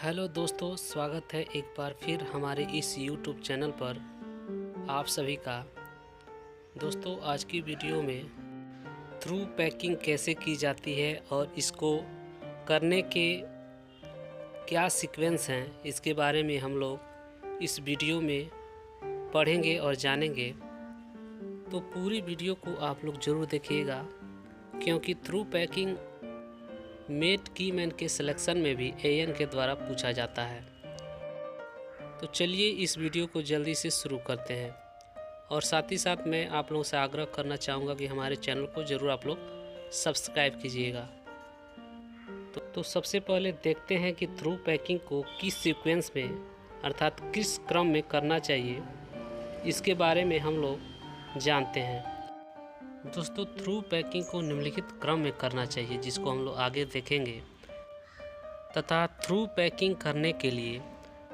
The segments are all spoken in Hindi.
हेलो दोस्तों, स्वागत है एक बार फिर हमारे इस YouTube चैनल पर आप सभी का। दोस्तों, आज की वीडियो में थ्रू पैकिंग कैसे की जाती है और इसको करने के क्या सीक्वेंस हैं, इसके बारे में हम लोग इस वीडियो में पढ़ेंगे और जानेंगे। तो पूरी वीडियो को आप लोग ज़रूर देखिएगा, क्योंकि थ्रू पैकिंग मेट की मैन के सिलेक्शन में भी एएन के द्वारा पूछा जाता है। तो चलिए इस वीडियो को जल्दी से शुरू करते हैं। और साथ ही साथ मैं आप लोगों से आग्रह करना चाहूँगा कि हमारे चैनल को ज़रूर आप लोग सब्सक्राइब कीजिएगा। तो सबसे पहले देखते हैं कि थ्रू पैकिंग को किस सीक्वेंस में अर्थात किस क्रम में करना चाहिए, इसके बारे में हम लोग जानते हैं। दोस्तों, थ्रू पैकिंग को निम्नलिखित क्रम में करना चाहिए, जिसको हम लोग आगे देखेंगे। तथा थ्रू पैकिंग करने के लिए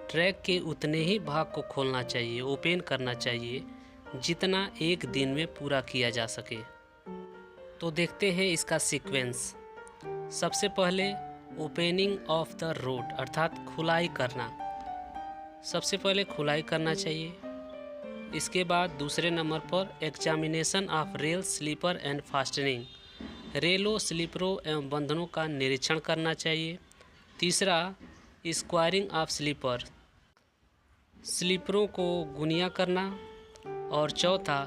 ट्रैक के उतने ही भाग को खोलना चाहिए, ओपन करना चाहिए, जितना एक दिन में पूरा किया जा सके। तो देखते हैं इसका सीक्वेंस। सबसे पहले ओपनिंग ऑफ द रोड अर्थात खुलाई करना। सबसे पहले खुलाई करना चाहिए। इसके बाद दूसरे नंबर पर examination of rail sleeper and fastening, रेलों, स्लीपरों एवं बंधनों का निरीक्षण करना चाहिए। तीसरा स्क्वायरिंग ऑफ स्लीपर, स्लीपरों को गुनिया करना। और चौथा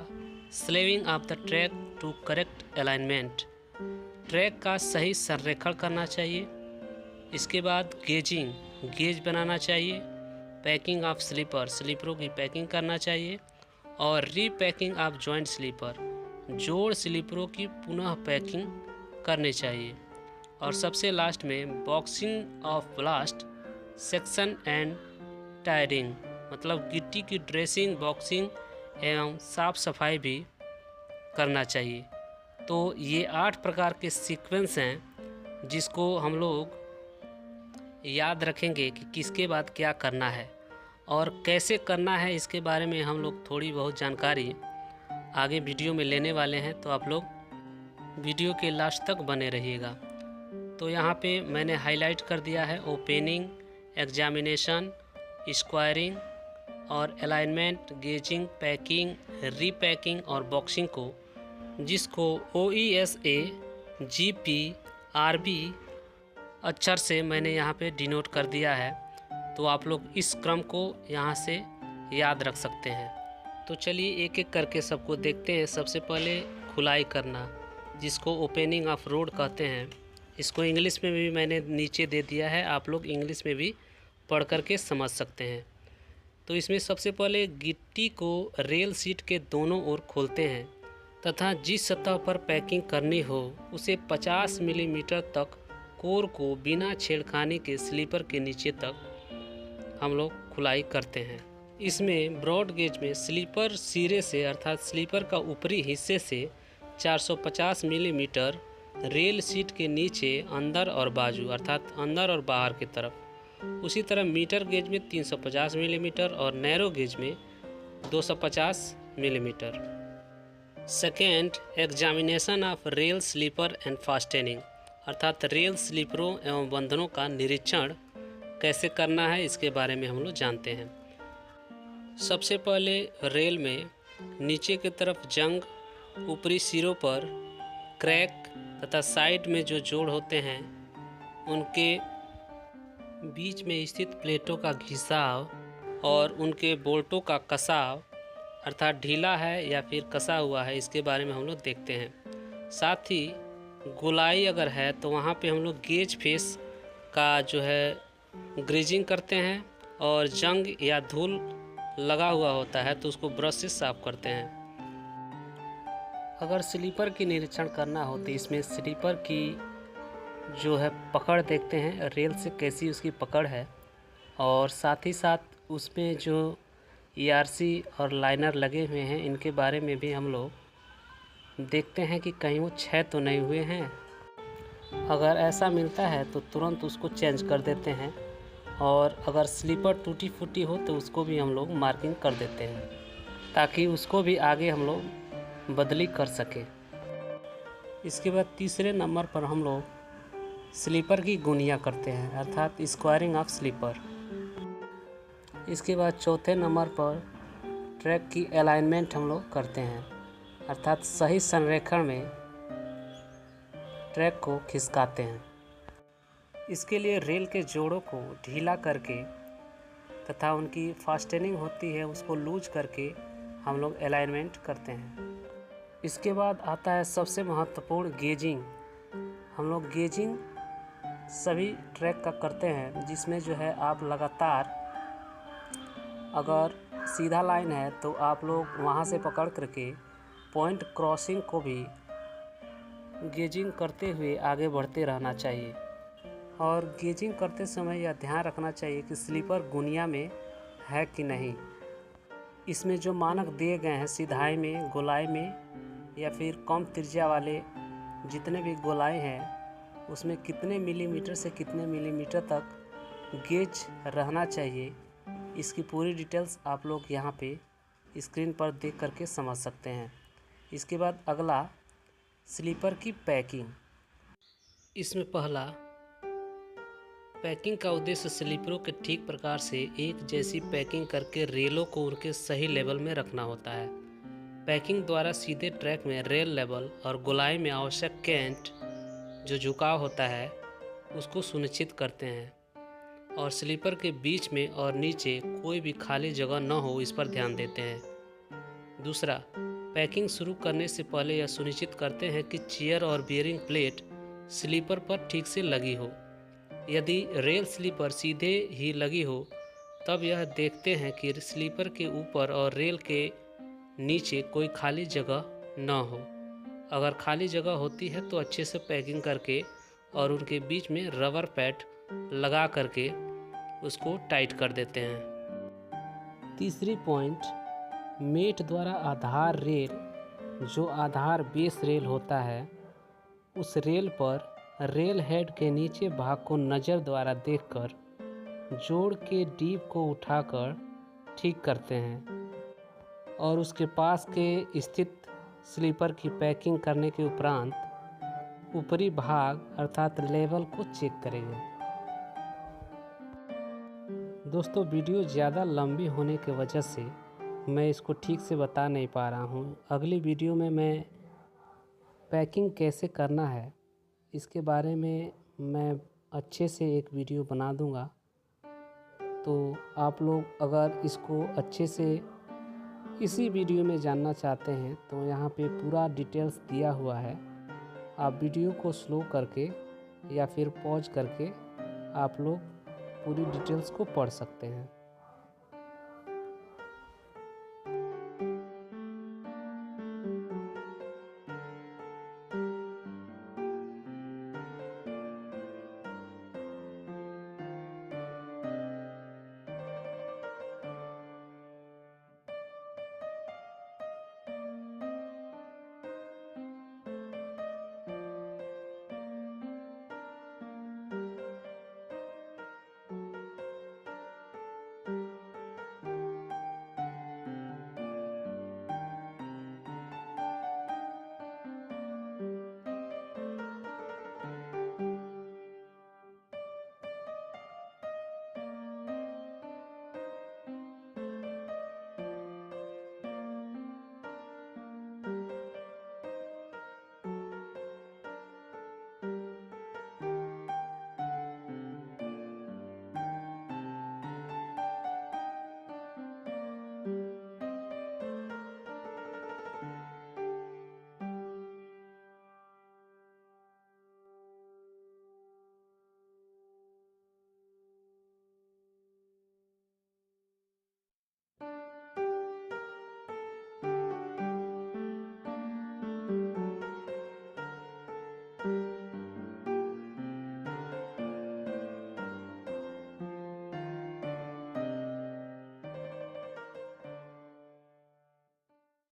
slewing of the track to correct alignment, track का सही संरेखण करना चाहिए। इसके बाद गेजिंग, गेज बनाना चाहिए। पैकिंग ऑफ स्लीपर, स्लीपरों की पैकिंग करना चाहिए। और रीपैकिंग ऑफ जॉइंट स्लीपर, जोड़ स्लीपरों की पुनः पैकिंग करनी चाहिए। और सबसे लास्ट में boxing of blast section and tiring, मतलब गिट्टी की ड्रेसिंग, बॉक्सिंग एवं साफ सफाई भी करना चाहिए। तो ये 8 प्रकार के सीक्वेंस हैं, जिसको हम लोग याद रखेंगे कि किसके बाद क्या करना है और कैसे करना है। इसके बारे में हम लोग थोड़ी बहुत जानकारी आगे वीडियो में लेने वाले हैं, तो आप लोग वीडियो के लास्ट तक बने रहिएगा। तो यहाँ पे मैंने हाईलाइट कर दिया है ओपनिंग, एग्जामिनेशन, स्क्वायरिंग और अलाइनमेंट, गेजिंग, पैकिंग, रीपैकिंग और बॉक्सिंग को, जिसको OESA GP RB अक्षर से मैंने यहाँ पे डिनोट कर दिया है। तो आप लोग इस क्रम को यहाँ से याद रख सकते हैं। तो चलिए एक एक करके सबको देखते हैं। सबसे पहले खुलाई करना, जिसको ओपनिंग ऑफ रोड कहते हैं। इसको इंग्लिश में भी मैंने नीचे दे दिया है, आप लोग इंग्लिश में भी पढ़ कर के समझ सकते हैं। तो इसमें सबसे पहले गिट्टी को रेल सीट के दोनों ओर खोलते हैं तथा जिस सतह पर पैकिंग करनी हो उसे 50 मिलीमीटर तक कोर को बिना छेड़खानी के स्लीपर के नीचे तक हम लोग खुलाई करते हैं। इसमें ब्रॉड गेज में स्लीपर सिरे से अर्थात स्लीपर का ऊपरी हिस्से से 450 मिलीमीटर, रेल सीट के नीचे अंदर और बाजू अर्थात अंदर और बाहर की तरफ, उसी तरह मीटर गेज में 350 मिलीमीटर और नैरो गेज में 250 millimetre. Second, examination of rail sleeper and fastening अर्थात रेल स्लीपरों एवं बंधनों का निरीक्षण कैसे करना है, इसके बारे में हम लोग जानते हैं। सबसे पहले रेल में नीचे की तरफ जंग, ऊपरी सिरों पर क्रैक तथा साइड में जो जोड़ होते हैं उनके बीच में स्थित प्लेटों का घिसाव और उनके बोल्टों का कसाव अर्थात ढीला है या फिर कसा हुआ है, इसके बारे में हम लोग देखते हैं। साथ ही गोलाई अगर है तो वहाँ पे हम लोग गेज फेस का जो है ग्रेजिंग करते हैं और जंग या धूल लगा हुआ होता है तो उसको ब्रश से साफ करते हैं। अगर स्लीपर की निरीक्षण करना हो तो इसमें स्लीपर की जो है पकड़ देखते हैं, रेल से कैसी उसकी पकड़ है, और साथ ही साथ उसमें जो ERC और लाइनर लगे हुए हैं इनके बारे में भी हम लोग देखते हैं कि कहीं वो क्षय तो नहीं हुए हैं। अगर ऐसा मिलता है तो तुरंत उसको चेंज कर देते हैं, और अगर स्लीपर टूटी फूटी हो तो उसको भी हम लोग मार्किंग कर देते हैं, ताकि उसको भी आगे हम लोग बदली कर सकें। इसके बाद तीसरे नंबर पर हम लोग स्लीपर की गुनिया करते हैं, अर्थात स्क्वायरिंग ऑफ स्लीपर। इसके बाद चौथे नंबर पर ट्रैक की अलाइनमेंट हम लोग करते हैं, अर्थात सही संरेखण में ट्रैक को खिसकाते हैं। इसके लिए रेल के जोड़ों को ढीला करके तथा उनकी फास्टनिंग होती है उसको लूज करके हम लोग अलाइनमेंट करते हैं। इसके बाद आता है सबसे महत्वपूर्ण गेजिंग। हम लोग गेजिंग सभी ट्रैक का करते हैं, जिसमें जो है आप लगातार, अगर सीधा लाइन है तो आप लोग वहाँ से पकड़ करके पॉइंट क्रॉसिंग को भी गेजिंग करते हुए आगे बढ़ते रहना चाहिए। और गेजिंग करते समय यह ध्यान रखना चाहिए कि स्लीपर गुनिया में है कि नहीं। इसमें जो मानक दिए गए हैं सिधाई में, गोलाई में या फिर कम त्रिज्या वाले जितने भी गोलाई हैं उसमें कितने मिलीमीटर से कितने मिलीमीटर तक गेज रहना चाहिए, इसकी पूरी डिटेल्स आप लोग यहाँ पे स्क्रीन पर देख करके समझ सकते हैं। इसके बाद अगला स्लीपर की पैकिंग। इसमें पहला पैकिंग का उद्देश्य स्लीपरों के ठीक प्रकार से एक जैसी पैकिंग करके रेलों को उनके सही लेवल में रखना होता है। पैकिंग द्वारा सीधे ट्रैक में रेल लेवल और गोलाई में आवश्यक कैंट जो झुकाव होता है उसको सुनिश्चित करते हैं, और स्लीपर के बीच में और नीचे कोई भी खाली जगह न हो इस पर ध्यान देते हैं। दूसरा, पैकिंग शुरू करने से पहले यह सुनिश्चित करते हैं कि चेयर और बियरिंग प्लेट स्लीपर पर ठीक से लगी हो। यदि रेल स्लीपर सीधे ही लगी हो तब यह देखते हैं कि स्लीपर के ऊपर और रेल के नीचे कोई खाली जगह न हो। अगर खाली जगह होती है तो अच्छे से पैकिंग करके और उनके बीच में रबर पैड लगा करके उसको टाइट कर देते हैं। तीसरी पॉइंट, मेट द्वारा आधार रेल जो आधार बेस रेल होता है उस रेल पर रेल हेड के नीचे भाग को नज़र द्वारा देखकर जोड़ के डीप को उठाकर ठीक करते हैं, और उसके पास के स्थित स्लीपर की पैकिंग करने के उपरांत ऊपरी भाग अर्थात लेवल को चेक करेंगे। दोस्तों, वीडियो ज़्यादा लंबी होने की वजह से मैं इसको ठीक से बता नहीं पा रहा हूँ। अगली वीडियो में मैं पैकिंग कैसे करना है इसके बारे में मैं अच्छे से एक वीडियो बना दूंगा। तो आप लोग अगर इसको अच्छे से इसी वीडियो में जानना चाहते हैं तो यहाँ पे पूरा डिटेल्स दिया हुआ है। आप वीडियो को स्लो करके या फिर पॉज करके आप लोग पूरी डिटेल्स को पढ़ सकते हैं।